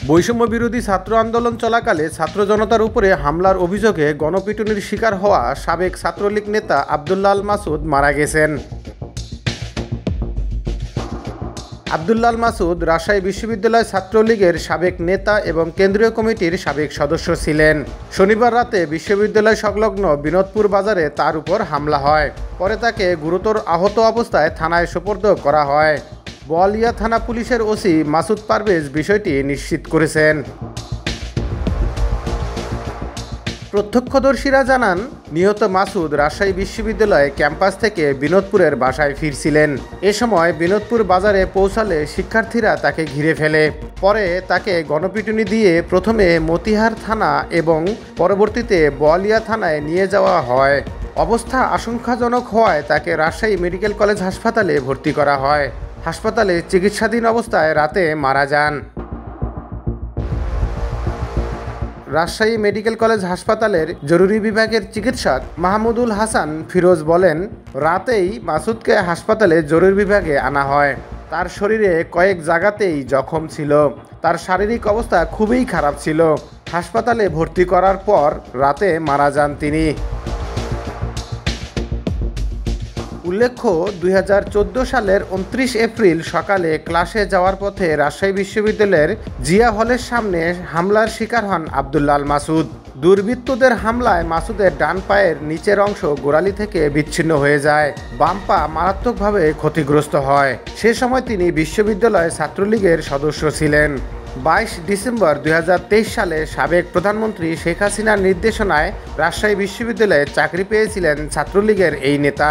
বৈষম্য বিরোধী ছাত্র আন্দোলন চলাকালে ছাত্র জনতার উপরে হামলার অভিযোগে গণপিটুনির শিকার হওয়া সাবেক ছাত্রলীগ নেতা আব্দুল্লাহ আল মাসুদ মারা গেছেন। আব্দুল্লাহ আল মাসুদ রাজশাহী বিশ্ববিদ্যালয় ছাত্রলীগের সাবেক নেতা এবং কেন্দ্রীয় কমিটির সাবেক সদস্য ছিলেন। শনিবার রাতে বিশ্ববিদ্যালয় সংলগ্ন বিনোদপুর বাজারে তার উপর হামলা হয়। পরে তাকে গুরুতর আহত অবস্থায় থানায় সোপর্দ করা হয়। বোয়ালিয়া থানা পুলিশের ওসি মাসুদ পারভেজ বিষয়টি নিশ্চিত করেছেন। প্রত্যক্ষদর্শীরা জানান, নিহত মাসুদ রাজশাহী বিশ্ববিদ্যালয় ক্যাম্পাস থেকে বিনোদপুরের বাসায় ফিরছিলেন। এ সময় বিনোদপুর বাজারে পৌঁছালে শিক্ষার্থীরা তাকে ঘিরে ফেলে। পরে তাকে গণপিটুনি দিয়ে প্রথমে মতিহার থানা এবং পরবর্তীতে বোয়ালিয়া থানায় নিয়ে যাওয়া হয়। অবস্থা আশঙ্কাজনক হওয়ায় তাকে রাজশাহী মেডিকেল কলেজ হাসপাতালে ভর্তি করা হয়। হাসপাতালে চিকিৎসাধীন অবস্থায় রাতে মারা যান। রাজশাহী মেডিকেল কলেজ হাসপাতালের জরুরি বিভাগের চিকিৎসক মাহমুদুল হাসান ফিরোজ বলেন, রাতেই মাসুদকে হাসপাতালে জরুরি বিভাগে আনা হয়। তার শরীরে কয়েক জায়গাতেই জখম ছিল। তার শারীরিক অবস্থা খুবই খারাপ ছিল। হাসপাতালে ভর্তি করার পর রাতে মারা যান তিনি। উল্লেখ্য, 2014 সালের 29 এপ্রিল সকালে ক্লাসে যাওয়ার পথে রাজশাহী বিশ্ববিদ্যালয়ের জিয়া হলের সামনে হামলার শিকার হন আব্দুল্লাহ আল মাসুদ। দুর্বৃত্তদের হামলায় মাসুদের ডান পায়ের নিচের অংশ গোড়ালি থেকে বিচ্ছিন্ন হয়ে যায়। বাম পা মারাত্মকভাবে ক্ষতিগ্রস্ত হয়। সে সময় তিনি বিশ্ববিদ্যালয় ছাত্রলীগের সদস্য ছিলেন। 22 ডিসেম্বর 2023 সালে সাবেক প্রধানমন্ত্রী শেখ হাসিনার নির্দেশনায় রাজশাহী বিশ্ববিদ্যালয়ে চাকরি পেয়েছিলেন ছাত্রলীগের এই নেতা।